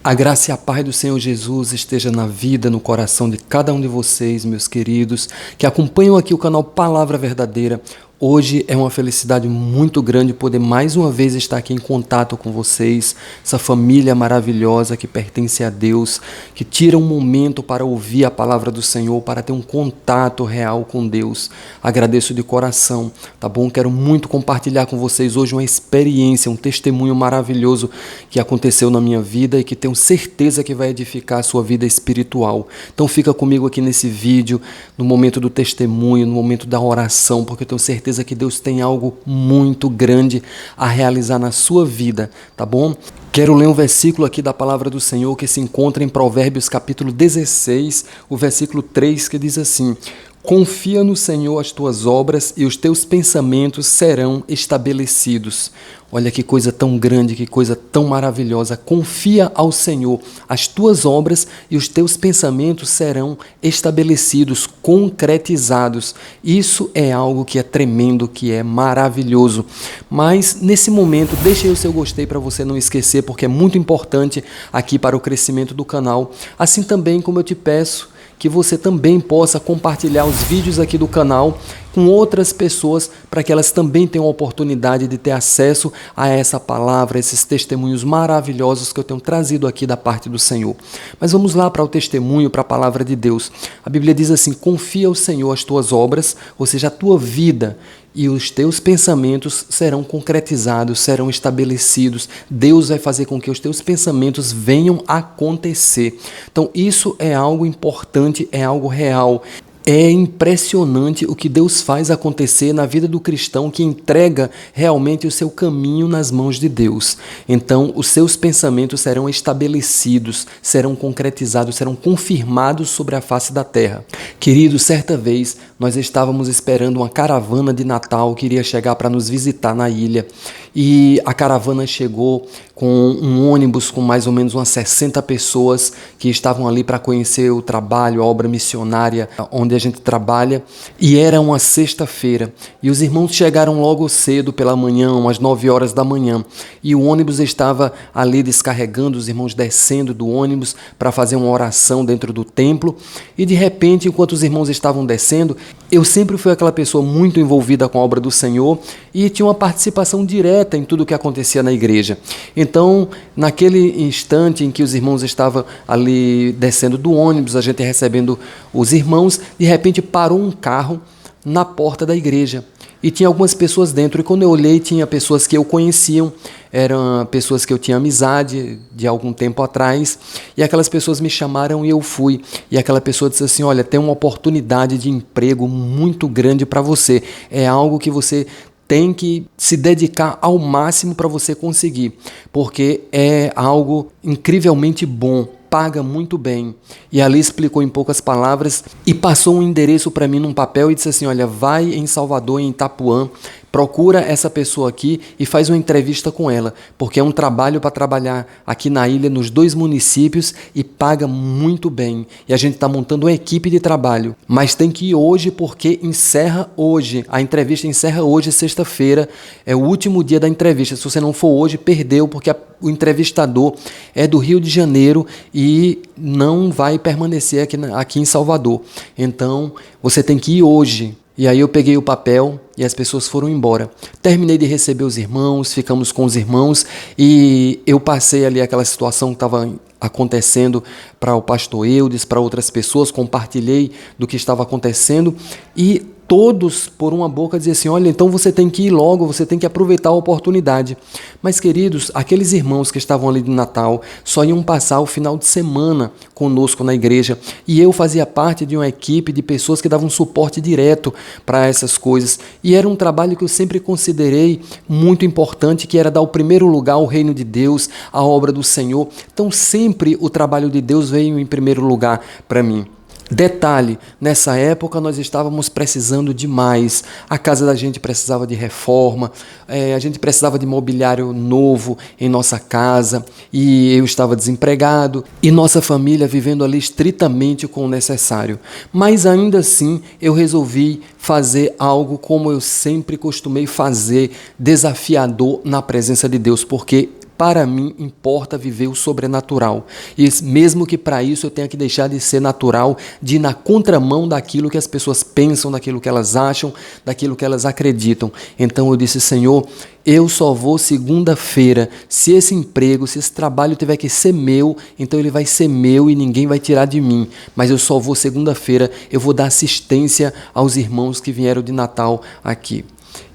A graça e a paz do Senhor Jesus esteja na vida, no coração de cada um de vocês, meus queridos, que acompanham aqui o canal Palavra Verdadeira. Hoje é uma felicidade muito grande poder mais uma vez estar aqui em contato com vocês, essa família maravilhosa que pertence a Deus, que tira um momento para ouvir a palavra do Senhor, para ter um contato real com Deus. Agradeço de coração, tá bom? Quero muito compartilhar com vocês hoje uma experiência, um testemunho maravilhoso que aconteceu na minha vida e que tenho certeza que vai edificar a sua vida espiritual. Então fica comigo aqui nesse vídeo, no momento do testemunho, no momento da oração, porque eu tenho certeza que Deus tem algo muito grande a realizar na sua vida, tá bom? Quero ler um versículo aqui da palavra do Senhor que se encontra em Provérbios capítulo 16, o versículo 3, que diz assim: confia no Senhor as tuas obras e os teus pensamentos serão estabelecidos. Olha que coisa tão grande, que coisa tão maravilhosa. Confia ao Senhor as tuas obras e os teus pensamentos serão estabelecidos, concretizados. Isso é algo que é tremendo, que é maravilhoso. Mas nesse momento, deixe aí o seu gostei para você não esquecer, porque é muito importante aqui para o crescimento do canal. Assim também como eu te peço que você também possa compartilhar os vídeos aqui do canal com outras pessoas, para que elas também tenham a oportunidade de ter acesso a essa palavra, esses testemunhos maravilhosos que eu tenho trazido aqui da parte do Senhor. Mas vamos lá para o testemunho, para a palavra de Deus. A Bíblia diz assim: confia ao Senhor as tuas obras, ou seja, a tua vida, e os teus pensamentos serão concretizados, serão estabelecidos. Deus vai fazer com que os teus pensamentos venham a acontecer. Então isso é algo importante, é algo real. É impressionante o que Deus faz acontecer na vida do cristão que entrega realmente o seu caminho nas mãos de Deus. Então, os seus pensamentos serão estabelecidos, serão concretizados, serão confirmados sobre a face da terra. Queridos, certa vez nós estávamos esperando uma caravana de Natal que iria chegar para nos visitar na ilha. E a caravana chegou com um ônibus com mais ou menos umas 60 pessoas que estavam ali para conhecer o trabalho, a obra missionária onde a gente trabalha, e era uma sexta-feira, e os irmãos chegaram logo cedo pela manhã, umas 9 horas da manhã, e o ônibus estava ali descarregando, os irmãos descendo do ônibus para fazer uma oração dentro do templo, e de repente, enquanto os irmãos estavam descendo, eu sempre fui aquela pessoa muito envolvida com a obra do Senhor, e tinha uma participação direta em tudo o que acontecia na igreja. Então, naquele instante em que os irmãos estavam ali descendo do ônibus, a gente recebendo os irmãos, de repente parou um carro na porta da igreja e tinha algumas pessoas dentro, e quando eu olhei tinha pessoas que eu conhecia, eram pessoas que eu tinha amizade de algum tempo atrás, e aquelas pessoas me chamaram e eu fui, e aquela pessoa disse assim: olha, tem uma oportunidade de emprego muito grande para você, é algo que você tem que se dedicar ao máximo para você conseguir, porque é algo incrivelmente bom, paga muito bem. E ali explicou em poucas palavras e passou um endereço para mim num papel e disse assim: olha, vai em Salvador, em Itapuã, procura essa pessoa aqui e faz uma entrevista com ela, porque é um trabalho para trabalhar aqui na ilha, nos 2 municípios, e paga muito bem. E a gente está montando uma equipe de trabalho, mas tem que ir hoje porque encerra hoje, a entrevista encerra hoje, sexta-feira, é o último dia da entrevista. Se você não for hoje, perdeu, porque o entrevistador é do Rio de Janeiro e não vai permanecer aqui em Salvador. Então, você tem que ir hoje. E aí eu peguei o papel e as pessoas foram embora. Terminei de receber os irmãos, ficamos com os irmãos e eu passei ali aquela situação que estava acontecendo para o pastor Eudes, para outras pessoas, compartilhei do que estava acontecendo e todos, por uma boca, diziam assim: olha, então você tem que ir logo, você tem que aproveitar a oportunidade. Mas, queridos, aqueles irmãos que estavam ali de Natal só iam passar o final de semana conosco na igreja, e eu fazia parte de uma equipe de pessoas que davam suporte direto para essas coisas, e era um trabalho que eu sempre considerei muito importante, que era dar o primeiro lugar ao reino de Deus, à obra do Senhor. Então sempre o trabalho de Deus veio em primeiro lugar para mim. Detalhe, nessa época nós estávamos precisando demais, a casa da gente precisava de reforma, a gente precisava de mobiliário novo em nossa casa, e eu estava desempregado, e nossa família vivendo ali estritamente com o necessário. Mas ainda assim eu resolvi fazer algo como eu sempre costumei fazer, desafiador na presença de Deus, porque para mim importa viver o sobrenatural. E mesmo que para isso eu tenha que deixar de ser natural, de ir na contramão daquilo que as pessoas pensam, daquilo que elas acham, daquilo que elas acreditam. Então eu disse, Senhor, eu só vou segunda-feira. Se esse emprego, se esse trabalho tiver que ser meu, então ele vai ser meu e ninguém vai tirar de mim. Mas eu só vou segunda-feira, eu vou dar assistência aos irmãos que vieram de Natal aqui.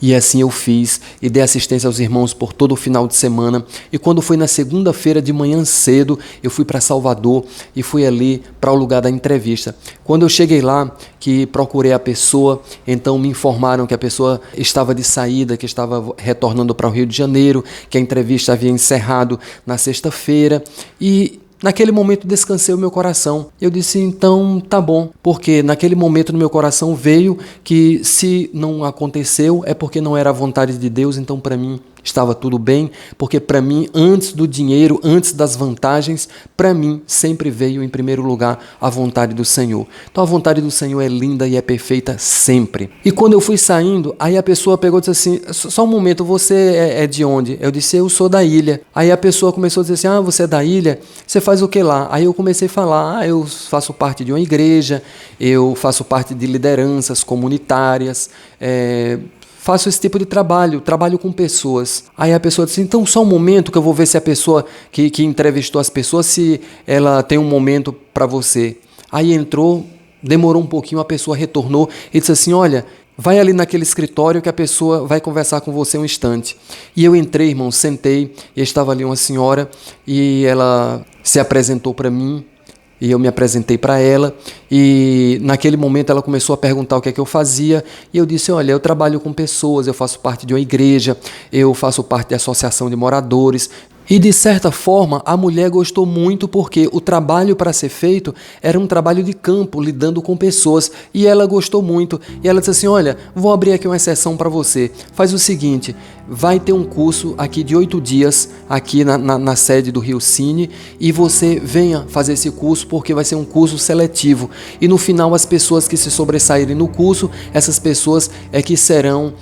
E assim eu fiz e dei assistência aos irmãos por todo o final de semana. E quando foi na segunda-feira de manhã cedo, eu fui para Salvador e fui ali para o lugar da entrevista. Quando eu cheguei lá, que procurei a pessoa, então me informaram que a pessoa estava de saída, que estava retornando para o Rio de Janeiro, que a entrevista havia encerrado na sexta-feira e naquele momento descansei o meu coração. Eu disse, então tá bom, porque naquele momento no meu coração veio que se não aconteceu é porque não era a vontade de Deus, então para mim estava tudo bem, porque para mim, antes do dinheiro, antes das vantagens, para mim sempre veio em primeiro lugar a vontade do Senhor. Então a vontade do Senhor é linda e é perfeita sempre. E quando eu fui saindo, aí a pessoa pegou e disse assim, só um momento, você é de onde? Eu disse, eu sou da ilha. Aí a pessoa começou a dizer assim, você é da ilha? Você faz o que lá? Aí eu comecei a falar, eu faço parte de uma igreja, eu faço parte de lideranças comunitárias, faço esse tipo de trabalho com pessoas. Aí a pessoa disse, então só um momento que eu vou ver se a pessoa que entrevistou as pessoas, se ela tem um momento para você. Aí entrou, demorou um pouquinho, a pessoa retornou e disse assim, olha, vai ali naquele escritório que a pessoa vai conversar com você um instante. E eu entrei, irmão, sentei, e estava ali uma senhora e ela se apresentou para mim. E eu me apresentei para ela e naquele momento ela começou a perguntar o que é que eu fazia e eu disse, olha, eu trabalho com pessoas, eu faço parte de uma igreja, eu faço parte da associação de moradores. E de certa forma a mulher gostou muito porque o trabalho para ser feito era um trabalho de campo, lidando com pessoas, e ela gostou muito. E ela disse assim, olha, vou abrir aqui uma exceção para você, faz o seguinte, vai ter um curso aqui de 8 dias aqui na sede do Rio Cine e você venha fazer esse curso porque vai ser um curso seletivo e no final as pessoas que se sobressaírem no curso, essas pessoas é que serão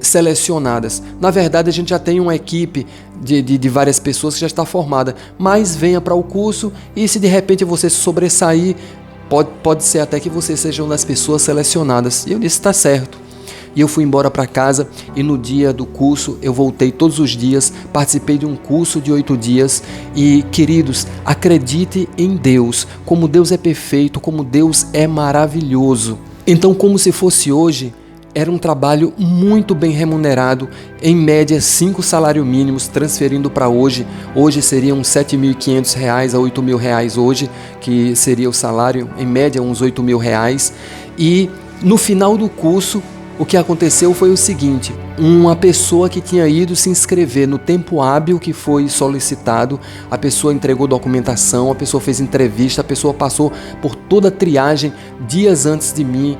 selecionadas. Na verdade a gente já tem uma equipe de várias pessoas que já está formada, mas venha para o curso e se de repente você se sobressair, pode ser até que você seja uma das pessoas selecionadas. E eu disse, está certo. E eu fui embora para casa e no dia do curso eu voltei todos os dias, participei de um curso de 8 dias e, queridos, acredite em Deus, como Deus é perfeito, como Deus é maravilhoso. Então, como se fosse hoje, era um trabalho muito bem remunerado, em média 5 salários mínimos, transferindo para hoje. Hoje seriam R$ 7.500 a R$ 8.000 hoje, que seria o salário, em média uns R$ 8.000. E no final do curso, o que aconteceu foi o seguinte, uma pessoa que tinha ido se inscrever no tempo hábil que foi solicitado, a pessoa entregou documentação, a pessoa fez entrevista, a pessoa passou por toda a triagem dias antes de mim,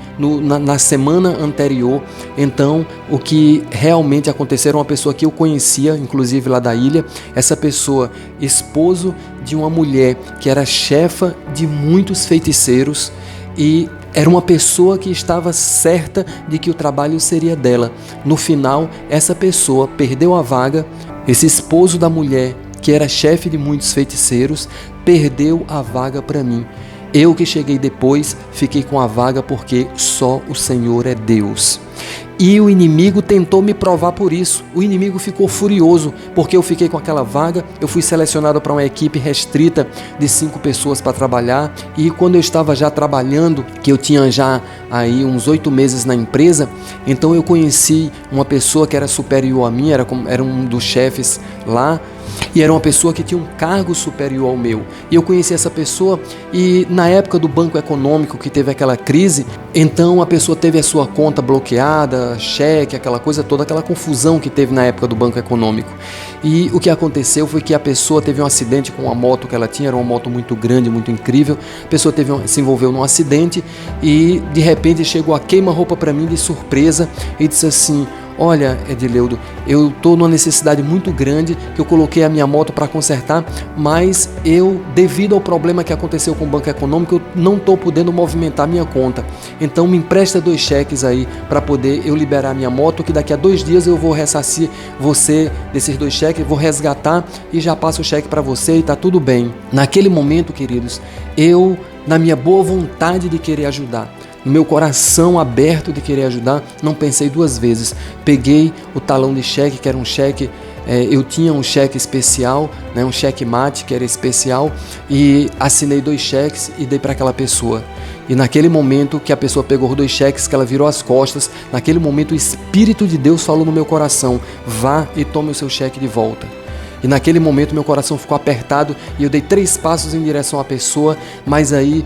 na semana anterior. Então, o que realmente aconteceu era uma pessoa que eu conhecia, inclusive lá da ilha, essa pessoa, esposo de uma mulher que era chefa de muitos feiticeiros e era uma pessoa que estava certa de que o trabalho seria dela. No final, essa pessoa perdeu a vaga. Esse esposo da mulher, que era chefe de muitos feiticeiros, perdeu a vaga para mim. Eu que cheguei depois, fiquei com a vaga porque só o Senhor é Deus. E o inimigo tentou me provar por isso. O inimigo ficou furioso porque eu fiquei com aquela vaga. Eu fui selecionado para uma equipe restrita de 5 pessoas para trabalhar. E quando eu estava já trabalhando, que eu tinha já aí uns 8 meses na empresa, então eu conheci uma pessoa que era superior a mim, era um dos chefes lá. E era uma pessoa que tinha um cargo superior ao meu. E eu conheci essa pessoa e na época do Banco Econômico que teve aquela crise, então a pessoa teve a sua conta bloqueada, cheque, aquela coisa toda, aquela confusão que teve na época do Banco Econômico. E o que aconteceu foi que a pessoa teve um acidente com uma moto que ela tinha, era uma moto muito grande, muito incrível. A pessoa se envolveu num acidente e de repente chegou a queima-roupa para mim de surpresa e disse assim, olha, Edileudo, eu estou numa necessidade muito grande, que eu coloquei a minha moto para consertar, mas devido ao problema que aconteceu com o Banco Econômico, eu não estou podendo movimentar minha conta. Então me empresta 2 cheques aí para poder eu liberar a minha moto, que daqui a 2 dias eu vou ressarcir você desses 2 cheques, vou resgatar e já passo o cheque para você e tá tudo bem. Naquele momento, queridos, eu, na minha boa vontade de querer ajudar, no meu coração aberto de querer ajudar, não pensei 2 vezes. Peguei o talão de cheque, que era um cheque, eu tinha um cheque especial, né, um cheque mate que era especial, e assinei 2 cheques e dei para aquela pessoa. E naquele momento que a pessoa pegou os 2 cheques, que ela virou as costas, naquele momento o Espírito de Deus falou no meu coração: vá e tome o seu cheque de volta. E naquele momento meu coração ficou apertado e eu dei 3 passos em direção à pessoa, mas aí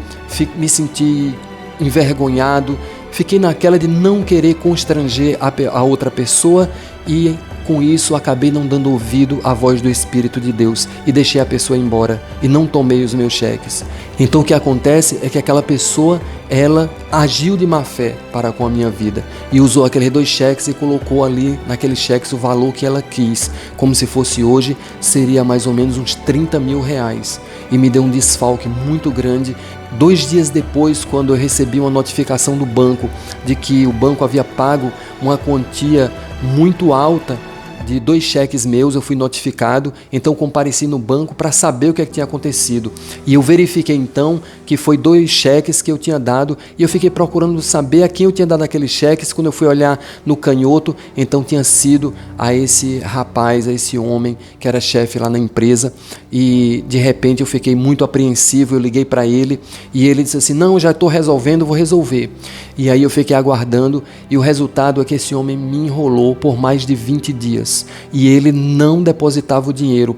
me senti envergonhado, fiquei naquela de não querer constranger a outra pessoa e com isso acabei não dando ouvido à voz do Espírito de Deus e deixei a pessoa embora e não tomei os meus cheques. Então o que acontece é que aquela pessoa, ela agiu de má fé para com a minha vida e usou aqueles 2 cheques e colocou ali naqueles cheques o valor que ela quis, como se fosse hoje, seria mais ou menos uns 30 mil reais, e me deu um desfalque muito grande. 2 dias depois, quando eu recebi uma notificação do banco de que o banco havia pago uma quantia muito alta de 2 cheques meus, eu fui notificado, então compareci no banco para saber o que tinha acontecido. E eu verifiquei então que foi 2 cheques que eu tinha dado, e eu fiquei procurando saber a quem eu tinha dado aqueles cheques. Quando eu fui olhar no canhoto, então tinha sido a esse rapaz, a esse homem que era chefe lá na empresa, e de repente eu fiquei muito apreensivo. Eu liguei para ele e ele disse assim: não, já estou resolvendo, vou resolver. E aí eu fiquei aguardando, e o resultado é que esse homem me enrolou por mais de 20 dias. E ele não depositava o dinheiro,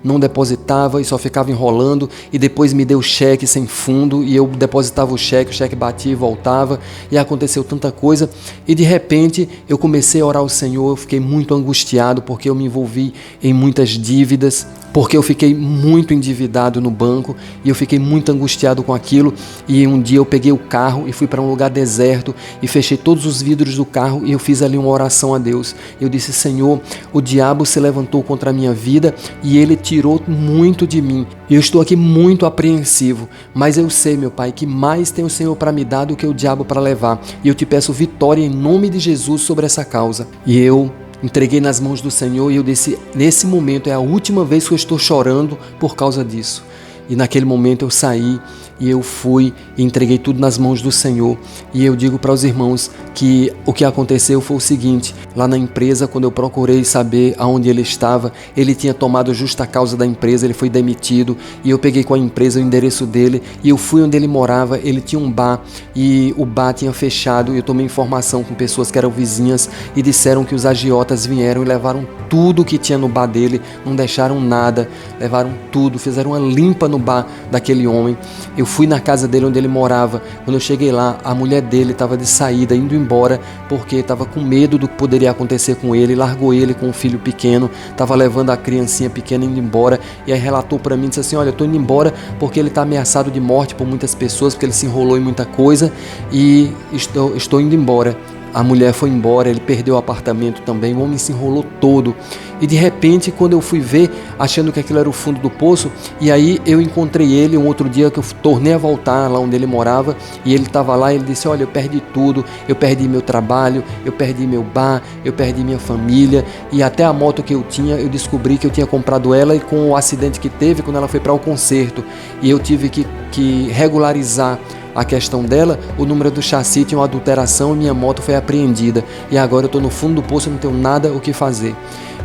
não depositava e só ficava enrolando, e depois me deu cheque sem fundo e eu depositava o cheque batia e voltava, e aconteceu tanta coisa. E de repente eu comecei a orar ao Senhor. Eu fiquei muito angustiado porque eu me envolvi em muitas dívidas, porque eu fiquei muito endividado no banco e eu fiquei muito angustiado com aquilo. E um dia eu peguei o carro e fui para um lugar deserto e fechei todos os vidros do carro e eu fiz ali uma oração a Deus. Eu disse: Senhor, o diabo se levantou contra a minha vida e ele tirou muito de mim. Eu estou aqui muito apreensivo, mas eu sei, meu Pai, que mais tem o Senhor para me dar do que o diabo para levar. E eu te peço vitória em nome de Jesus sobre essa causa. E eu entreguei nas mãos do Senhor e eu disse: nesse momento é a última vez que eu estou chorando por causa disso. E naquele momento eu saí e eu fui e entreguei tudo nas mãos do Senhor. E eu digo para os irmãos que o que aconteceu foi o seguinte: lá na empresa, quando eu procurei saber aonde ele estava, ele tinha tomado justa causa da empresa, ele foi demitido, e eu peguei com a empresa o endereço dele e eu fui onde ele morava. Ele tinha um bar e o bar tinha fechado, e eu tomei informação com pessoas que eram vizinhas e disseram que os agiotas vieram e levaram tudo que tinha no bar dele, não deixaram nada, levaram tudo, fizeram uma limpa no bar daquele homem. Eu fui na casa dele onde ele morava. Quando eu cheguei lá, a mulher dele estava de saída, indo embora, porque estava com medo do que poderia acontecer com ele. Largou ele com um filho pequeno, estava levando a criancinha pequena indo embora, e aí relatou para mim, disse assim: olha, eu estou indo embora porque ele está ameaçado de morte por muitas pessoas, porque ele se enrolou em muita coisa, e estou indo embora. A mulher foi embora, ele perdeu o apartamento também, o homem se enrolou todo. E de repente, quando eu fui ver, achando que aquilo era o fundo do poço, e aí eu encontrei ele um outro dia que eu tornei a voltar lá onde ele morava, e ele estava lá, e ele disse: olha, eu perdi tudo, eu perdi meu trabalho, eu perdi meu bar, eu perdi minha família, e até a moto que eu tinha, eu descobri que eu tinha comprado ela, e com o acidente que teve, quando ela foi para o conserto, e eu tive que regularizar a questão dela, o número do chassi tinha uma adulteração e minha moto foi apreendida, e agora eu estou no fundo do poço, eu não tenho nada o que fazer.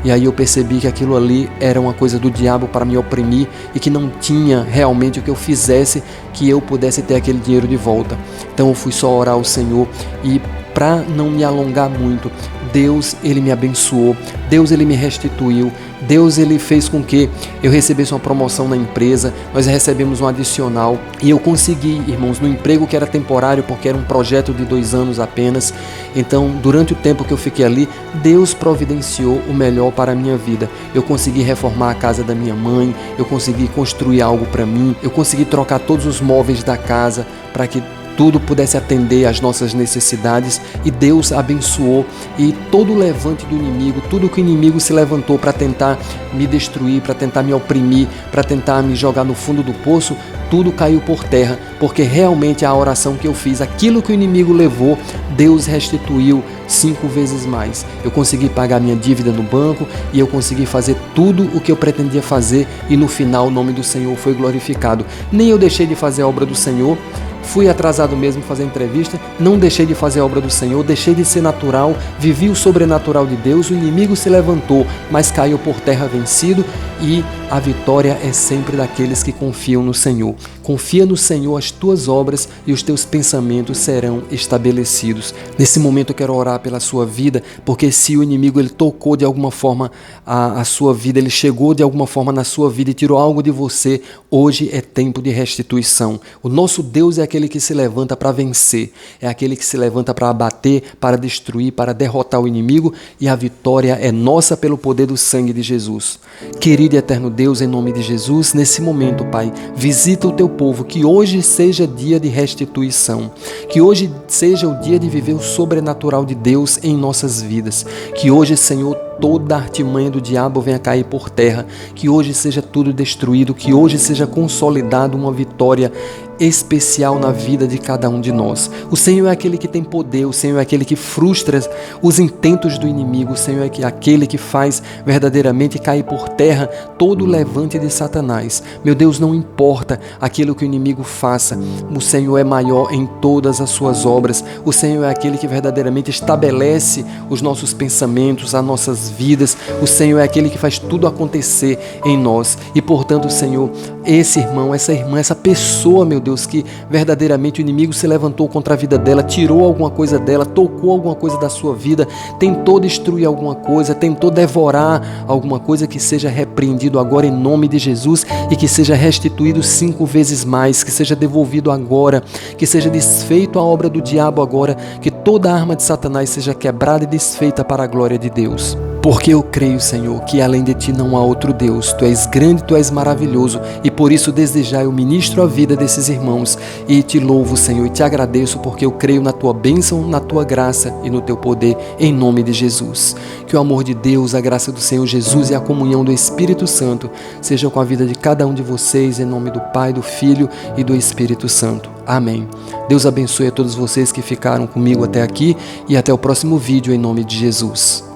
E aí eu percebi que aquilo ali era uma coisa do diabo para me oprimir, e que não tinha realmente o que eu fizesse que eu pudesse ter aquele dinheiro de volta. Então eu fui só orar ao Senhor, e para não me alongar muito, Deus, ele me abençoou, Deus, ele me restituiu, Deus, ele fez com que eu recebesse uma promoção na empresa, nós recebemos um adicional, e eu consegui, irmãos, no emprego que era temporário, porque era um projeto de 2 anos apenas. Então, durante o tempo que eu fiquei ali, Deus providenciou o melhor para a minha vida. Eu consegui reformar a casa da minha mãe, eu consegui construir algo para mim, eu consegui trocar todos os móveis da casa para que tudo pudesse atender às nossas necessidades, e Deus abençoou, e todo o levante do inimigo, tudo que o inimigo se levantou para tentar me destruir, para tentar me oprimir, para tentar me jogar no fundo do poço, tudo caiu por terra, porque realmente a oração que eu fiz, aquilo que o inimigo levou, Deus restituiu 5 vezes mais. Eu consegui pagar minha dívida no banco e eu consegui fazer tudo o que eu pretendia fazer, e no final o nome do Senhor foi glorificado. Nem eu deixei de fazer a obra do Senhor, fui atrasado mesmo em fazer entrevista, não deixei de fazer a obra do Senhor, deixei de ser natural, vivi o sobrenatural de Deus, o inimigo se levantou, mas caiu por terra vencido, e a vitória é sempre daqueles que confiam no Senhor. Confia no Senhor, as tuas obras e os teus pensamentos serão estabelecidos. Nesse momento eu quero orar pela sua vida, porque se o inimigo ele tocou de alguma forma a sua vida, ele chegou de alguma forma na sua vida e tirou algo de você, hoje é tempo de restituição. O nosso Deus é aquele que se levanta para vencer, é aquele que se levanta para abater, para destruir, para derrotar o inimigo, e a vitória é nossa pelo poder do sangue de Jesus. Querido e eterno Deus, em nome de Jesus, nesse momento, Pai, visita o teu povo, que hoje seja dia de restituição, que hoje seja o dia de viver o sobrenatural de Deus em nossas vidas, que hoje, Senhor, toda a artimanha do diabo venha cair por terra, que hoje seja tudo destruído, que hoje seja consolidado uma vitória especial na vida de cada um de nós. O Senhor é aquele que tem poder, o Senhor é aquele que frustra os intentos do inimigo, o Senhor é aquele que faz verdadeiramente cair por terra todo o levante de Satanás. Meu Deus, não importa aquilo que o inimigo faça, o Senhor é maior em todas as suas obras, o Senhor é aquele que verdadeiramente estabelece os nossos pensamentos, as nossas vidas, o Senhor é aquele que faz tudo acontecer em nós, e portanto, Senhor, esse irmão, essa irmã, essa pessoa, meu Deus, que verdadeiramente o inimigo se levantou contra a vida dela, tirou alguma coisa dela, tocou alguma coisa da sua vida, tentou destruir alguma coisa, tentou devorar alguma coisa, que seja repreendido agora em nome de Jesus, e que seja restituído 5 vezes mais, que seja devolvido agora, que seja desfeito a obra do diabo agora, que toda a arma de Satanás seja quebrada e desfeita para a glória de Deus. Porque eu creio, Senhor, que além de Ti não há outro Deus. Tu és grande, Tu és maravilhoso, e por isso desde já eu ministro a vida desses irmãos, e Te louvo, Senhor, e Te agradeço, porque eu creio na Tua bênção, na Tua graça e no Teu poder, em nome de Jesus. Que o amor de Deus, a graça do Senhor Jesus e a comunhão do Espírito Santo sejam com a vida de cada um de vocês, em nome do Pai, do Filho e do Espírito Santo. Amém. Deus abençoe a todos vocês que ficaram comigo até aqui, e até o próximo vídeo, em nome de Jesus.